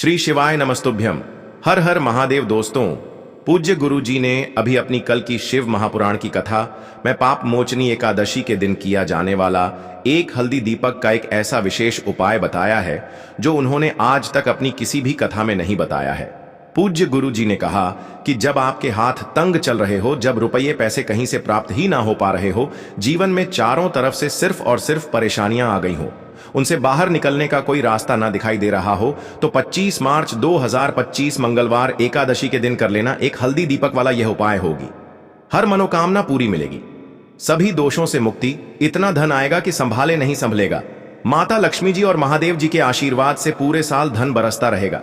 श्री शिवाय नमस्तुभ्यम। हर हर महादेव। दोस्तों, पूज्य गुरु जी ने अभी अपनी कल की शिव महापुराण की कथा में पाप मोचनी एकादशी के दिन किया जाने वाला एक हल्दी दीपक का एक ऐसा विशेष उपाय बताया है जो उन्होंने आज तक अपनी किसी भी कथा में नहीं बताया है। पूज्य गुरु जी ने कहा कि जब आपके हाथ तंग चल रहे हो, जब रुपये पैसे कहीं से प्राप्त ही ना हो पा रहे हो, जीवन में चारों तरफ से सिर्फ और सिर्फ परेशानियां आ गई हो, उनसे बाहर निकलने का कोई रास्ता ना दिखाई दे रहा हो, तो 25 मार्च 2025 मंगलवार एकादशी के दिन कर लेना एक हल्दी दीपक वाला यह उपाय होगी। हर मनोकामना पूरी मिलेगी, सभी दोषों से मुक्ति, इतना धन आएगा कि संभाले नहीं संभलेगा। माता लक्ष्मी जी और महादेव जी के आशीर्वाद से पूरे साल धन बरसता रहेगा।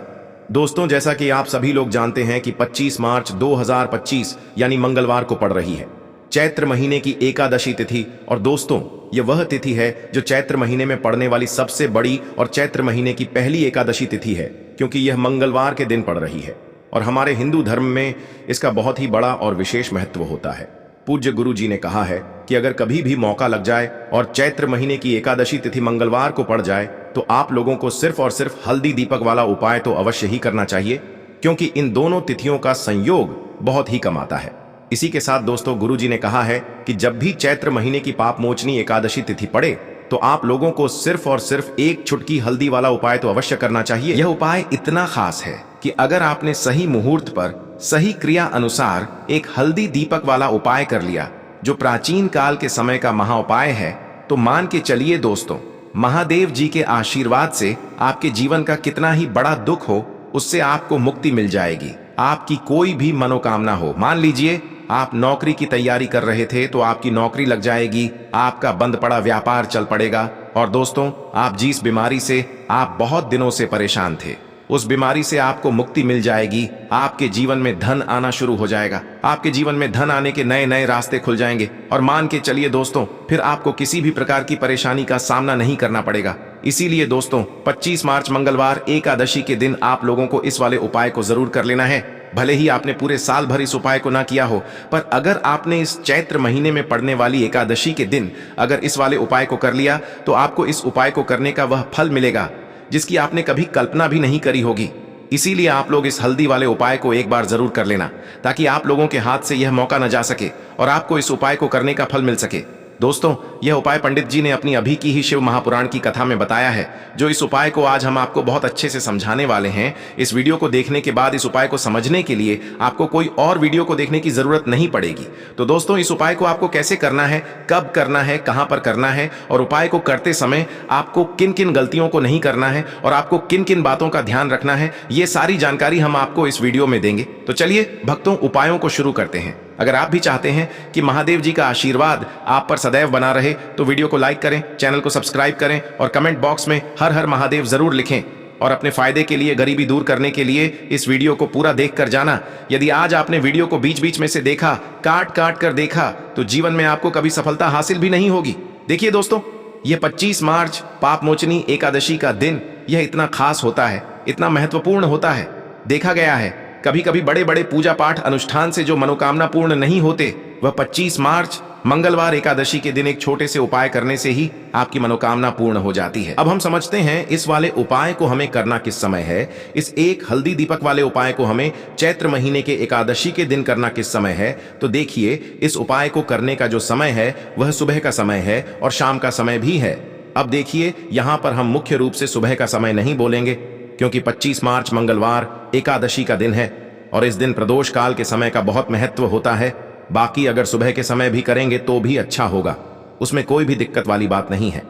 दोस्तों, जैसा कि आप सभी लोग जानते हैं कि 25 मार्च 2025 यानी मंगलवार को पड़ रही है चैत्र महीने की एकादशी तिथि। और दोस्तों, यह वह तिथि है जो चैत्र महीने में पड़ने वाली सबसे बड़ी और चैत्र महीने की पहली एकादशी तिथि है, क्योंकि यह मंगलवार के दिन पड़ रही है और हमारे हिंदू धर्म में इसका बहुत ही बड़ा और विशेष महत्व होता है। पूज्य गुरु जी ने कहा है कि अगर कभी भी मौका लग जाए और चैत्र महीने की एकादशी तिथि मंगलवार को पड़ जाए तो आप लोगों को सिर्फ और सिर्फ हल्दी दीपक वाला उपाय तो अवश्य ही करना चाहिए, क्योंकि इन दोनों तिथियों का संयोग बहुत ही कम आता है। इसी के साथ दोस्तों, गुरु जी ने कहा है कि जब भी चैत्र महीने की पाप मोचनी एकादशी तिथि पड़े तो आप लोगों को सिर्फ और सिर्फ एक चुटकी हल्दी वाला उपाय तो अवश्य करना चाहिए। यह उपाय इतना खास है कि अगर आपने सही मुहूर्त पर सही क्रिया अनुसार एक हल्दी दीपक वाला उपाय कर लिया, जो प्राचीन काल के समय का महाउपाय है, तो मान के चलिए दोस्तों, महादेव जी के आशीर्वाद से आपके जीवन का कितना ही बड़ा दुख हो, उससे आपको मुक्ति मिल जाएगी। आपकी कोई भी मनोकामना हो, मान लीजिए आप नौकरी की तैयारी कर रहे थे तो आपकी नौकरी लग जाएगी, आपका बंद पड़ा व्यापार चल पड़ेगा। और दोस्तों, आप जिस बीमारी से आप बहुत दिनों से परेशान थे, उस बीमारी से आपको मुक्ति मिल जाएगी। आपके जीवन में धन आना शुरू हो जाएगा, आपके जीवन में धन आने के नए नए रास्ते खुल जाएंगे। और मान के चलिए दोस्तों, फिर आपको किसी भी प्रकार की परेशानी का सामना नहीं करना पड़ेगा। इसीलिए दोस्तों, 25 मार्च मंगलवार एकादशी के दिन आप लोगों को इस वाले उपाय को जरूर कर लेना है। भले ही आपने पूरे साल भर इस उपाय को ना किया हो, पर अगर आपने इस चैत्र महीने में पड़ने वाली एकादशी के दिन अगर इस वाले उपाय को कर लिया तो आपको इस उपाय को करने का वह फल मिलेगा जिसकी आपने कभी कल्पना भी नहीं करी होगी। इसीलिए आप लोग इस हल्दी वाले उपाय को एक बार जरूर कर लेना, ताकि आप लोगों के हाथ से यह मौका न जा सके और आपको इस उपाय को करने का फल मिल सके। दोस्तों, यह उपाय पंडित जी ने अपनी अभी की ही शिव महापुराण की कथा में बताया है, जो इस उपाय को आज हम आपको बहुत अच्छे से समझाने वाले हैं। इस वीडियो को देखने के बाद इस उपाय को समझने के लिए आपको कोई और वीडियो को देखने की जरूरत नहीं पड़ेगी। तो दोस्तों, इस उपाय को आपको कैसे करना है, कब करना है, कहां पर करना है और उपाय को करते समय आपको किन किन गलतियों को नहीं करना है और आपको किन किन बातों का ध्यान रखना है, ये सारी जानकारी हम आपको इस वीडियो में देंगे। तो चलिए भक्तों, उपायों को शुरू करते हैं। अगर आप भी चाहते हैं कि महादेव जी का आशीर्वाद आप पर सदैव बना रहे तो वीडियो को लाइक करें, चैनल को सब्सक्राइब करें और कमेंट बॉक्स में हर हर महादेव जरूर लिखें। और अपने फायदे के लिए, गरीबी दूर करने के लिए इस वीडियो को पूरा देख कर जाना। यदि आज आपने वीडियो को बीच बीच में से देखा, काट काट कर देखा, तो जीवन में आपको कभी सफलता हासिल भी नहीं होगी। देखिए दोस्तों, यह 25 मार्च पाप मोचनी एकादशी का दिन, यह इतना खास होता है, इतना महत्वपूर्ण होता है। देखा गया है कभी कभी बड़े बड़े पूजा पाठ अनुष्ठान से जो मनोकामना पूर्ण नहीं होते, वह 25 मार्च मंगलवार एकादशी के दिन एक छोटे से उपाय करने से ही आपकी मनोकामना पूर्ण हो जाती है। अब हम समझते हैं इस वाले उपाय को हमें करना किस समय है। इस एक हल्दी दीपक वाले उपाय को हमें चैत्र महीने के एकादशी के दिन करना किस समय है। तो देखिए, इस उपाय को करने का जो समय है वह सुबह का समय है और शाम का समय भी है। अब देखिए, यहाँ पर हम मुख्य रूप से सुबह का समय नहीं बोलेंगे, क्योंकि 25 मार्च मंगलवार एकादशी का दिन है और इस दिन प्रदोष काल के समय का बहुत महत्व होता है। बाकी अगर सुबह के समय भी करेंगे तो भी अच्छा होगा, उसमें कोई भी दिक्कत वाली बात नहीं है।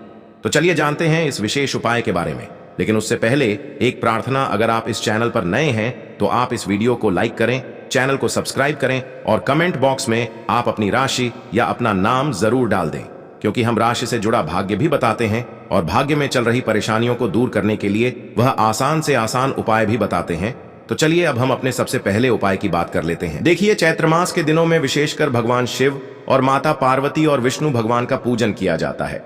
तो चलिए जानते हैं इस विशेष उपाय के बारे में। लेकिन उससे पहले एक प्रार्थना, अगर आप इस चैनल पर नए हैं तो आप इस वीडियो को लाइक करें, चैनल को सब्सक्राइब करें और कमेंट बॉक्स में आप अपनी राशि या अपना नाम जरूर डाल दें, क्योंकि हम राशि से जुड़ा भाग्य भी बताते हैं और भाग्य में चल रही परेशानियों को दूर करने के लिए वह आसान से आसान उपाय भी बताते हैं। तो चलिए अब हम अपने सबसे पहले उपाय की बात कर लेते हैं। देखिए, चैत्र मास के दिनों में विशेषकर भगवान शिव और माता पार्वती और विष्णु भगवान का पूजन किया जाता है।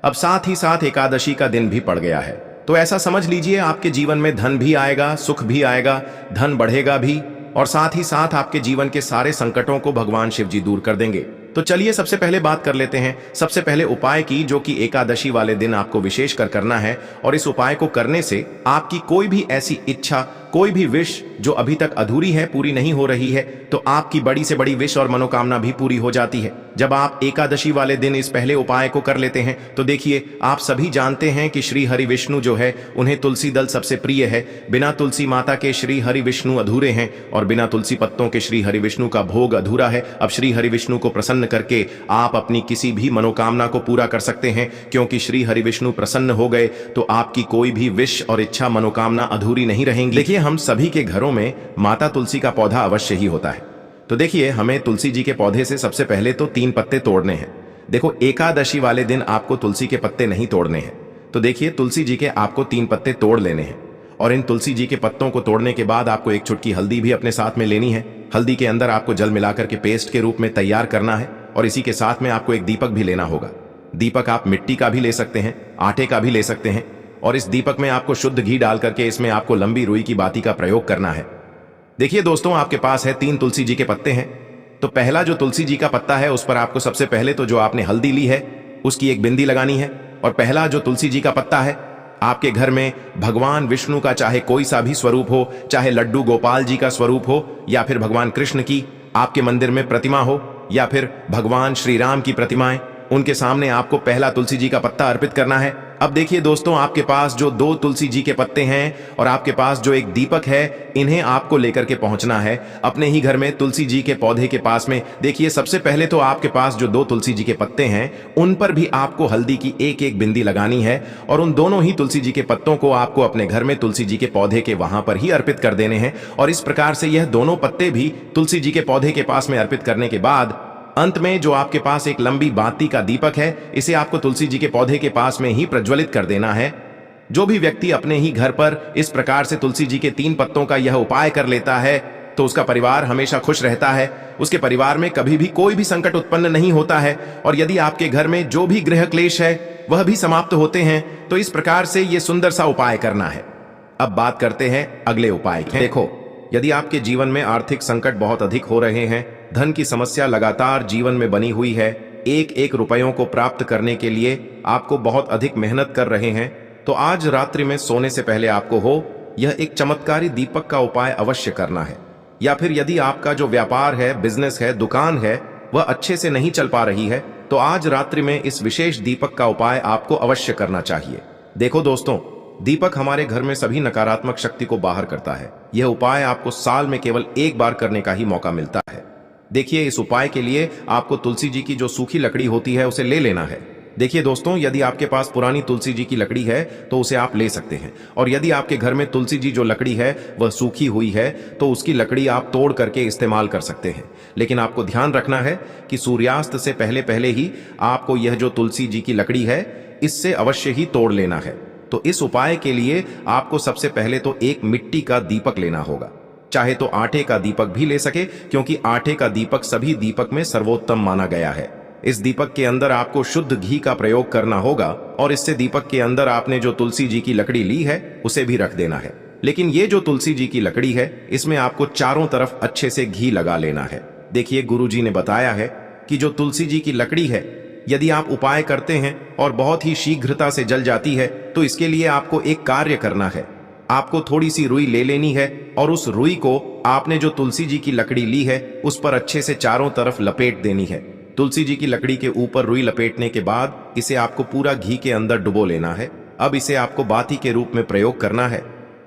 अब साथ ही साथ एकादशी का दिन भी पड़ गया है, तो ऐसा समझ लीजिए आपके जीवन में धन भी आएगा, सुख भी आएगा, धन बढ़ेगा भी और साथ ही साथ आपके जीवन के सारे संकटों को भगवान शिव जी दूर कर देंगे। तो चलिए सबसे पहले बात कर लेते हैं सबसे पहले उपाय की, जो कि एकादशी वाले दिन आपको विशेष कर करना है। और इस उपाय को करने से आपकी कोई भी ऐसी इच्छा, कोई भी विश जो अभी तक अधूरी है, पूरी नहीं हो रही है, तो आपकी बड़ी से बड़ी विश और मनोकामना भी पूरी हो जाती है जब आप एकादशी वाले दिन इस पहले उपाय को कर लेते हैं। तो देखिए, आप सभी जानते हैं कि श्री हरि विष्णु जो है, उन्हें तुलसी दल सबसे प्रिय है। बिना तुलसी माता के श्री हरि विष्णु अधूरे हैं और बिना तुलसी पत्तों के श्री हरि विष्णु का भोग अधूरा है। अब श्री हरि विष्णु को प्रसन्न करके आप अपनी किसी भी मनोकामना को पूरा कर सकते हैं, क्योंकि श्री हरि विष्णु प्रसन्न हो गए तो आपकी कोई भी विश और इच्छा मनोकामना अधूरी नहीं रहेंगी। देखिए, हम सभी के घरों में माता तुलसी का पौधा अवश्य ही होता है। तो देखिए, हमें तुलसी जी के पौधे से सबसे पहले तो 3 पत्ते तोड़ने हैं। देखो, एकादशी वाले दिन आपको तुलसी के पत्ते नहीं तोड़ने हैं। तो देखिए, तुलसी जी के आपको 3 पत्ते तोड़ लेने हैं और इन तुलसी जी के पत्तों को तोड़ने के बाद आपको एक चुटकी हल्दी भी अपने साथ में लेनी है। हल्दी के अंदर आपको जल मिलाकर के पेस्ट के रूप में तैयार करना है और इसी के साथ में आपको एक दीपक भी लेना होगा। दीपक आप मिट्टी का भी ले सकते हैं, आटे का भी ले सकते हैं और इस दीपक में आपको शुद्ध घी डाल करके इसमें आपको लंबी रुई की बाती का प्रयोग करना है। देखिए दोस्तों, आपके पास है 3 तुलसी जी के पत्ते हैं। तो पहला जो तुलसी जी का पत्ता है, उस पर आपको सबसे पहले तो जो आपने हल्दी ली है उसकी एक बिंदी लगानी है। और पहला जो तुलसी जी का पत्ता है, आपके घर में भगवान विष्णु का चाहे कोई सा भी स्वरूप हो, चाहे लड्डू गोपाल जी का स्वरूप हो, या फिर भगवान कृष्ण की आपके मंदिर में प्रतिमा हो, या फिर भगवान श्री राम की प्रतिमाएं, उनके सामने आपको पहला तुलसी जी का पत्ता अर्पित करना है। अब देखिए दोस्तों, आपके पास जो 2 तुलसी जी के पत्ते हैं और आपके पास जो एक दीपक है, इन्हें आपको लेकर के पहुंचना है अपने ही घर में तुलसी जी के पौधे के पास में। देखिए, सबसे पहले तो आपके पास जो 2 तुलसी जी के पत्ते हैं, उन पर भी आपको हल्दी की एक बिंदी लगानी है और उन दोनों ही तुलसी जी के पत्तों को आपको अपने घर में तुलसी जी के पौधे के वहां पर ही अर्पित कर देने हैं। और इस प्रकार से यह दोनों पत्ते भी तुलसी जी के पौधे के पास में अर्पित करने के बाद अंत में जो आपके पास एक लंबी बाती का दीपक है, इसे आपको तुलसी जी के पौधे के पास में ही प्रज्वलित कर देना है। जो भी व्यक्ति अपने ही घर पर इस प्रकार से तुलसी जी के 3 पत्तों का यह उपाय कर लेता है, तो उसका परिवार हमेशा खुश रहता है। उसके परिवार में कभी भी कोई भी संकट उत्पन्न नहीं होता है और यदि आपके घर में जो भी गृह क्लेश है वह भी समाप्त होते हैं। तो इस प्रकार से यह सुंदर सा उपाय करना है। अब बात करते हैं अगले उपाय की। देखो, यदि आपके जीवन में आर्थिक संकट बहुत अधिक हो रहे हैं, धन की समस्या लगातार जीवन में बनी हुई है, एक रुपयों को प्राप्त करने के लिए आपको बहुत अधिक मेहनत कर रहे हैं, तो आज रात्रि में सोने से पहले आपको यह एक चमत्कारी दीपक का उपाय अवश्य करना है। या फिर यदि आपका जो व्यापार है, बिजनेस है, दुकान है, वह अच्छे से नहीं चल पा रही है, तो आज रात्रि में इस विशेष दीपक का उपाय आपको अवश्य करना चाहिए। देखो दोस्तों, दीपक हमारे घर में सभी नकारात्मक शक्ति को बाहर करता है। यह उपाय आपको साल में केवल एक बार करने का ही मौका मिलता है। देखिए, इस उपाय के लिए आपको तुलसी जी की जो सूखी लकड़ी होती है उसे ले लेना है। देखिए दोस्तों, यदि आपके पास पुरानी तुलसी जी की लकड़ी है तो उसे आप ले सकते हैं, और यदि आपके घर में तुलसी जी जो लकड़ी है वह सूखी हुई है तो उसकी लकड़ी आप तोड़ करके इस्तेमाल कर सकते हैं। लेकिन आपको ध्यान रखना है कि सूर्यास्त से पहले पहले ही आपको यह जो तुलसी जी की लकड़ी है इससे अवश्य ही तोड़ लेना है। तो इस उपाय के लिए आपको सबसे पहले तो एक मिट्टी का दीपक लेना होगा, चाहे तो आटे का दीपक भी ले सके, क्योंकि आटे का दीपक सभी दीपक में सर्वोत्तम माना गया है। इस दीपक के अंदर आपको शुद्ध घी का प्रयोग करना होगा और इससे दीपक के अंदर आपने जो तुलसी जी की लकड़ी ली है उसे भी रख देना है। लेकिन ये जो तुलसी जी की लकड़ी है, इसमें आपको चारों तरफ अच्छे से घी लगा लेना है। देखिए, गुरुजी ने बताया है कि जो तुलसी जी की लकड़ी है, यदि आप उपाय करते हैं और बहुत ही शीघ्रता से जल जाती है, तो इसके लिए आपको एक कार्य करना है। आपको थोड़ी सी रुई ले लेनी है और उस रुई को आपने जो तुलसी जी की लकड़ी ली है उस पर अच्छे से चारों तरफ लपेट देनी है। तुलसी जी की लकड़ी के ऊपर रुई लपेटने के बाद इसे आपको पूरा घी के अंदर डुबो लेना है। अब इसे आपको बाती के रूप में प्रयोग करना है।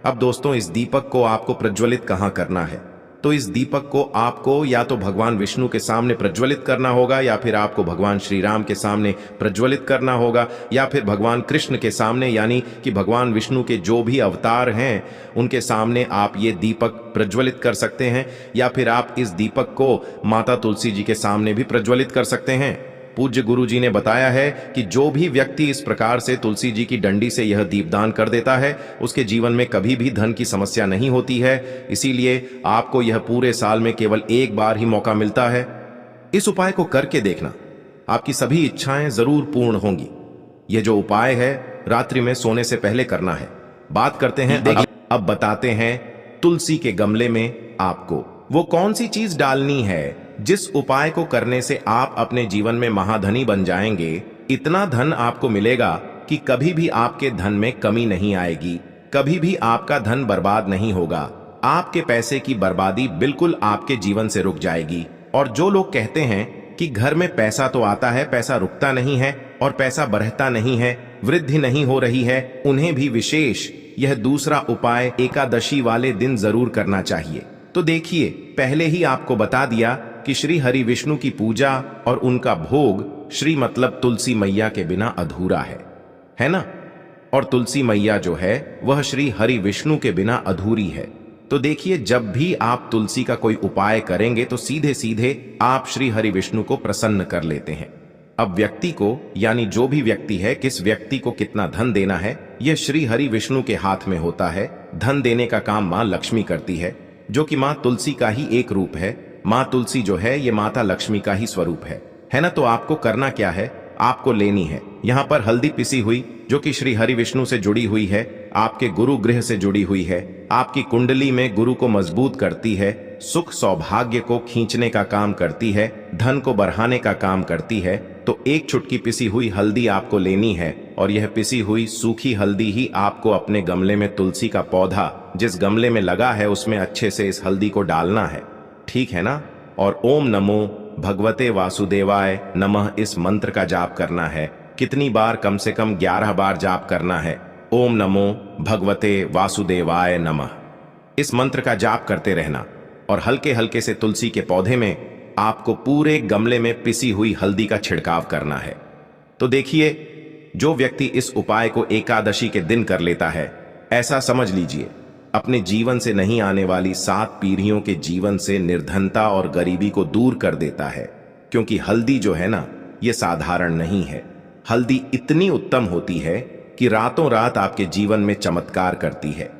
अब दोस्तों, इस दीपक को आपको प्रज्वलित कहाँ करना है? तो इस दीपक को आपको या तो भगवान विष्णु के सामने प्रज्वलित करना होगा, या फिर आपको भगवान श्री राम के सामने प्रज्वलित करना होगा, या फिर भगवान कृष्ण के सामने, यानी कि भगवान विष्णु के जो भी अवतार हैं उनके सामने आप ये दीपक प्रज्वलित कर सकते हैं। या फिर आप इस दीपक को माता तुलसी जी के सामने भी प्रज्वलित कर सकते हैं। पूज्य गुरु जी ने बताया है कि जो भी व्यक्ति इस प्रकार से तुलसी जी की डंडी से यह दीपदान कर देता है, उसके जीवन में कभी भी धन की समस्या नहीं होती है। इसीलिए आपको यह पूरे साल में केवल एक बार ही मौका मिलता है। इस उपाय को करके देखना, आपकी सभी इच्छाएं जरूर पूर्ण होंगी। यह जो उपाय है रात्रि में सोने से पहले करना है। बात करते हैं, अब बताते हैं तुलसी के गमले में आपको वो कौन सी चीज डालनी है जिस उपाय को करने से आप अपने जीवन में महाधनी बन जाएंगे, इतना धन आपको मिलेगा कि कभी भी आपके धन में कमी नहीं आएगी, कभी भी आपका धन बर्बाद नहीं होगा। आपके पैसे की बर्बादी बिल्कुल आपके जीवन से रुक जाएगी। और जो लोग कहते हैं कि घर में पैसा तो आता है, पैसा रुकता नहीं है और पैसा बढ़ता नहीं है, वृद्धि नहीं हो रही है, उन्हें भी विशेष यह दूसरा उपाय एकादशी वाले दिन जरूर करना चाहिए। तो देखिए, पहले ही आपको बता दिया कि श्री हरि विष्णु की पूजा और उनका भोग श्री मतलब तुलसी मैया के बिना अधूरा है ना। और तुलसी मैया जो है वह श्री हरि विष्णु के बिना अधूरी है। तो देखिए, जब भी आप तुलसी का कोई उपाय करेंगे तो सीधे सीधे आप श्री हरि विष्णु को प्रसन्न कर लेते हैं। अब व्यक्ति को, यानी जो भी व्यक्ति है, किस व्यक्ति को कितना धन देना है, यह श्री हरि विष्णु के हाथ में होता है। धन देने का काम मां लक्ष्मी करती है, जो कि मां तुलसी का ही एक रूप है। मां तुलसी जो है ये माता लक्ष्मी का ही स्वरूप है ना। तो आपको करना क्या है, आपको लेनी है यहाँ पर हल्दी पिसी हुई, जो कि श्री हरि विष्णु से जुड़ी हुई है, आपके गुरु गृह से जुड़ी हुई है, आपकी कुंडली में गुरु को मजबूत करती है, सुख सौभाग्य को खींचने का काम करती है, धन को बढ़ाने का काम करती है। तो एक चुटकी पिसी हुई हल्दी आपको लेनी है और यह पिसी हुई सूखी हल्दी ही आपको अपने गमले में, तुलसी का पौधा जिस गमले में लगा है उसमें अच्छे से इस हल्दी को डालना है, ठीक है ना। और ओम नमो भगवते वासुदेवाय नमः इस मंत्र का जाप करना है। कितनी बार? कम से कम 11 बार जाप करना है। ओम नमो भगवते वासुदेवाय नमः इस मंत्र का जाप करते रहना और हल्के हल्के से तुलसी के पौधे में आपको पूरे गमले में पिसी हुई हल्दी का छिड़काव करना है। तो देखिए, जो व्यक्ति इस उपाय को एकादशी के दिन कर लेता है, ऐसा समझ लीजिए अपने जीवन से नहीं आने वाली 7 पीढ़ियों के जीवन से निर्धनता और गरीबी को दूर कर देता है। क्योंकि हल्दी जो है ना, ये साधारण नहीं है। हल्दी इतनी उत्तम होती है कि रातों रात आपके जीवन में चमत्कार करती है।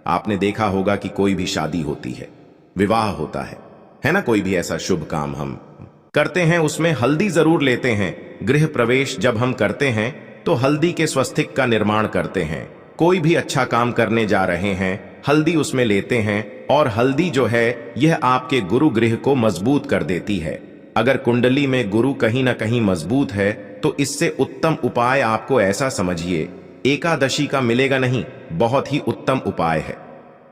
आपने देखा होगा कि कोई भी शादी होती है, विवाह होता है ना, कोई भी ऐसा शुभ काम हम करते हैं, उसमें हल्दी जरूर लेते हैं। गृह प्रवेश जब हम करते हैं तो हल्दी के स्वस्तिक का निर्माण करते हैं। कोई भी अच्छा काम करने जा रहे हैं, हल्दी उसमें लेते हैं। और हल्दी जो है यह आपके गुरु गृह को मजबूत कर देती है। अगर कुंडली में गुरु कहीं ना कहीं मजबूत है तो इससे उत्तम उपाय आपको ऐसा समझिए एकादशी का मिलेगा नहीं, बहुत ही उत्तम उपाय है।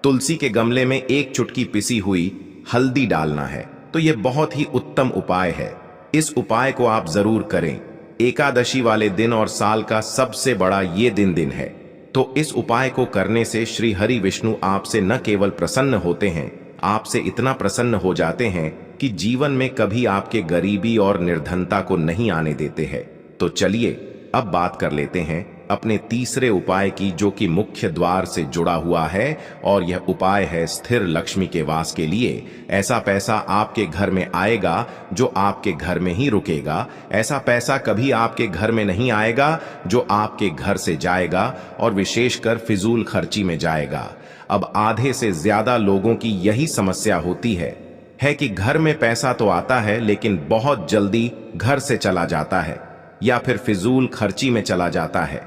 तुलसी के गमले में एक चुटकी पिसी हुई हल्दी डालना है, तो यह बहुत ही उत्तम उपाय है। इस उपाय को आप जरूर करें। एकादशी वाले दिन और साल का सबसे बड़ा ये दिन है। तो इस उपाय को करने से श्री हरि विष्णु आपसे न केवल प्रसन्न होते हैं, आपसे इतना प्रसन्न हो जाते हैं कि जीवन में कभी आपके गरीबी और निर्धनता को नहीं आने देते हैं। तो चलिए अब बात कर लेते हैं अपने तीसरे उपाय की, जो कि मुख्य द्वार से जुड़ा हुआ है। और यह उपाय है स्थिर लक्ष्मी के वास के लिए। ऐसा पैसा आपके घर में आएगा जो आपके घर में ही रुकेगा। ऐसा पैसा कभी आपके घर में नहीं आएगा जो आपके घर से जाएगा और विशेषकर फिजूल खर्ची में जाएगा। अब आधे से ज्यादा लोगों की यही समस्या होती है कि घर में पैसा तो आता है लेकिन बहुत जल्दी घर से चला जाता है या फिर फिजूल खर्ची में चला जाता है।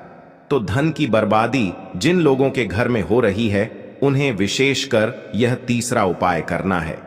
तो धन की बर्बादी जिन लोगों के घर में हो रही है उन्हें विशेषकर यह तीसरा उपाय करना है।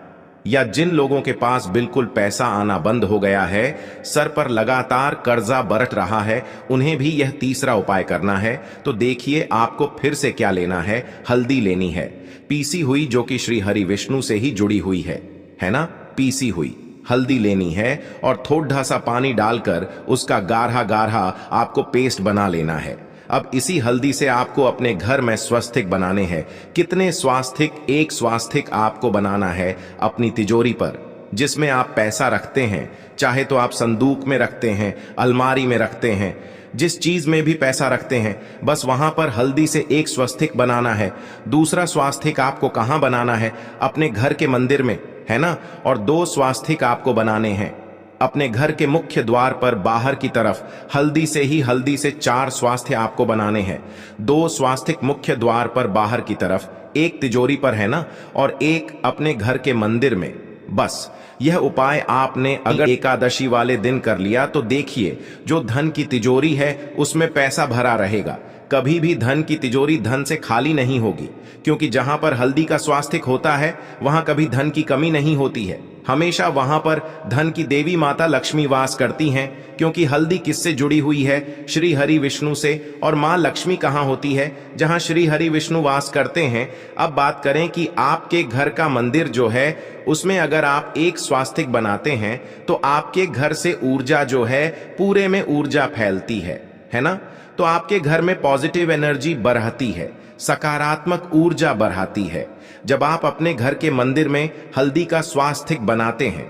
या जिन लोगों के पास बिल्कुल पैसा आना बंद हो गया है, सर पर लगातार कर्जा बरत रहा है, उन्हें भी यह तीसरा उपाय करना है। तो देखिए आपको फिर से क्या लेना है, हल्दी लेनी है पीसी हुई, जो कि श्री हरि विष्णु से ही जुड़ी हुई है ना। पीसी हुई हल्दी लेनी है और थोड़ा सा पानी डालकर उसका गाढ़ा गाढ़ा आपको पेस्ट बना लेना है। अब इसी हल्दी से आपको अपने घर में स्वास्तिक बनाने हैं। कितने स्वास्तिक? एक स्वास्तिक आपको बनाना है अपनी तिजोरी पर, जिसमें आप पैसा रखते हैं। चाहे तो आप संदूक में रखते हैं, अलमारी में रखते हैं, जिस चीज में भी पैसा रखते हैं, बस वहां पर हल्दी से एक स्वास्तिक बनाना है। दूसरा स्वास्तिक आपको कहां बनाना है? अपने घर के मंदिर में, है ना। और 2 स्वास्तिक आपको बनाने हैं अपने घर के मुख्य द्वार पर बाहर की तरफ। हल्दी से 4 स्वास्तिक आपको बनाने हैं। 2 स्वास्तिक मुख्य द्वार पर बाहर की तरफ, एक तिजोरी पर, है ना, और एक अपने घर के मंदिर में। बस यह उपाय आपने अगर एकादशी वाले दिन कर लिया तो देखिए जो धन की तिजोरी है उसमें पैसा भरा रहेगा, कभी भी धन की तिजोरी धन से खाली नहीं होगी, क्योंकि जहां पर हल्दी का स्वास्तिक होता है वहां कभी धन की कमी नहीं होती है। हमेशा वहां पर धन की देवी माता लक्ष्मी वास करती हैं, क्योंकि हल्दी किससे जुड़ी हुई है? श्री हरि विष्णु से। और मां लक्ष्मी कहां होती है? जहां श्री हरि विष्णु वास करते हैं। अब बात करें कि आपके घर का मंदिर जो है उसमें अगर आप एक स्वास्तिक बनाते हैं तो आपके घर से ऊर्जा जो है पूरे में ऊर्जा फैलती है ना? तो आपके घर में पॉजिटिव एनर्जी बढ़ती है, सकारात्मक ऊर्जा बढ़ाती है। जब आप अपने घर के मंदिर में हल्दी का स्वास्तिक बनाते हैं,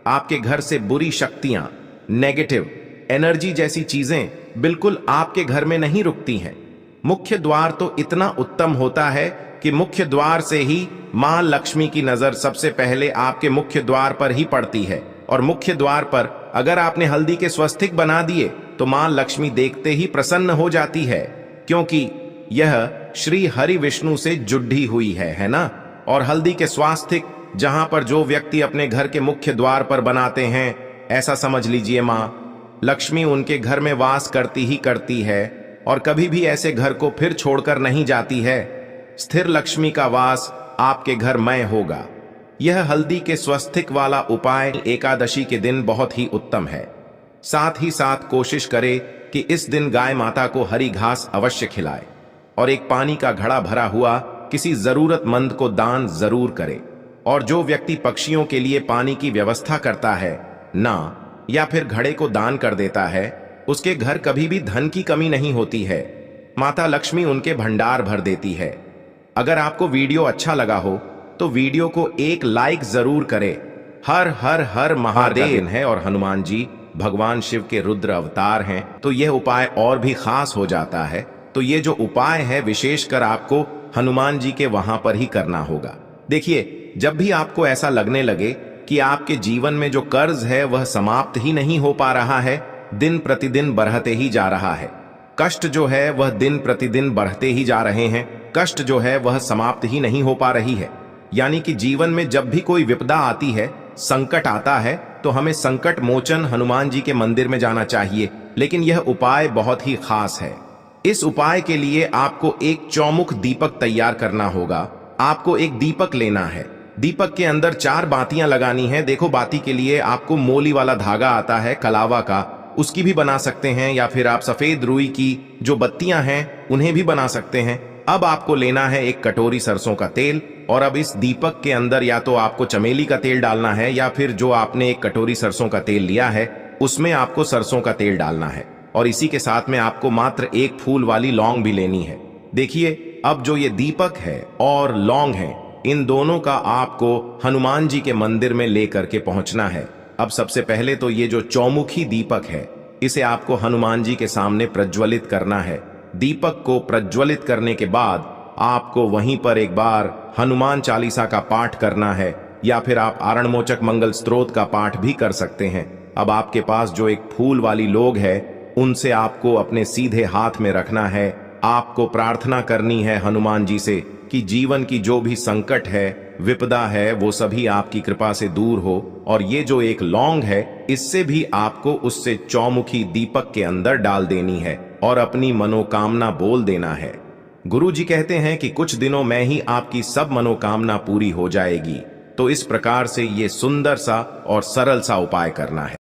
आपके घर से बुरी शक्तियां, नेगेटिव एनर्जी जैसी चीजें बिल्कुल आपके घर में नहीं रुकती हैं। मुख्य द्वार तो इतना उत्तम होता है कि मुख्य द्वार से ही मां लक्ष्मी की नजर सबसे पहले आपके मुख्य द्वार पर ही पड़ती है। और मुख्य द्वार पर अगर आपने हल्दी के स्वस्तिक बना दिए तो मां लक्ष्मी देखते ही प्रसन्न हो जाती है, क्योंकि यह श्री हरि विष्णु से जुड़ी हुई है ना? और हल्दी के स्वास्तिक जहां पर जो व्यक्ति अपने घर के मुख्य द्वार पर बनाते हैं, ऐसा समझ लीजिए मां लक्ष्मी उनके घर में वास करती ही करती है और कभी भी ऐसे घर को फिर छोड़कर नहीं जाती है। स्थिर लक्ष्मी का वास आपके घर में होगा। यह हल्दी के स्वस्तिक वाला उपाय एकादशी के दिन बहुत ही उत्तम है। साथ ही साथ कोशिश करें कि इस दिन गाय माता को हरी घास अवश्य खिलाए और एक पानी का घड़ा भरा हुआ किसी जरूरतमंद को दान जरूर करे। और जो व्यक्ति पक्षियों के लिए पानी की व्यवस्था करता है ना, या फिर घड़े को दान कर देता है, उसके घर कभी भी धन की कमी नहीं होती है। माता लक्ष्मी उनके भंडार भर देती है। अगर आपको वीडियो अच्छा लगा हो तो वीडियो को एक लाइक जरूर करें। हर हर हर महादेव है और हनुमान जी भगवान शिव के रुद्र अवतार हैं, तो यह उपाय और भी खास हो जाता है। तो ये जो उपाय है विशेषकर आपको हनुमान जी के वहां पर ही करना होगा। देखिए, जब भी आपको ऐसा लगने लगे कि आपके जीवन में जो कर्ज है वह समाप्त ही नहीं हो पा रहा है, दिन प्रतिदिन बढ़ते ही जा रहा है, कष्ट जो है वह दिन प्रतिदिन बढ़ते ही जा रहे हैं, कष्ट जो है वह समाप्त ही नहीं हो पा रही है, यानी कि जीवन में जब भी कोई विपदा आती है, संकट आता है, तो हमें संकट मोचन हनुमान जी के मंदिर में जाना चाहिए। लेकिन यह उपाय बहुत ही खास है। इस उपाय के लिए आपको एक चौमुख दीपक तैयार करना होगा। आपको एक दीपक लेना है, दीपक के अंदर 4 बातियां लगानी है। देखो, बाती के लिए आपको मोली वाला धागा आता है कलावा का, उसकी भी बना सकते हैं, या फिर आप सफेद रुई की जो बत्तियां हैं उन्हें भी बना सकते हैं। अब आपको लेना है एक कटोरी सरसों का तेल, और अब इस दीपक के अंदर या तो आपको चमेली का तेल डालना है, या फिर जो आपने एक कटोरी सरसों का तेल लिया है उसमें आपको सरसों का तेल डालना है। और इसी के साथ में आपको मात्र एक फूल वाली लौंग भी लेनी है। देखिए, अब जो ये दीपक है और लौंग है, इन दोनों का आपको हनुमान जी के मंदिर में लेकर के पहुंचना है। अब सबसे पहले तो ये जो चौमुखी दीपक है, इसे आपको हनुमान जी के सामने प्रज्वलित करना है। दीपक को प्रज्वलित करने के बाद आपको वहीं पर एक बार हनुमान चालीसा का पाठ करना है, या फिर आप आरणमोचक मंगल स्तोत्र का पाठ भी कर सकते हैं। अब आपके पास जो एक फूल वाली लौंग है उनसे आपको अपने सीधे हाथ में रखना है। आपको प्रार्थना करनी है हनुमान जी से कि जीवन की जो भी संकट है, विपदा है, वो सभी आपकी कृपा से दूर हो। और ये जो एक लौंग है, इससे भी आपको उससे चौमुखी दीपक के अंदर डाल देनी है और अपनी मनोकामना बोल देना है। गुरु जी कहते हैं कि कुछ दिनों में ही आपकी सब मनोकामना पूरी हो जाएगी। तो इस प्रकार से ये सुंदर सा और सरल सा उपाय करना है।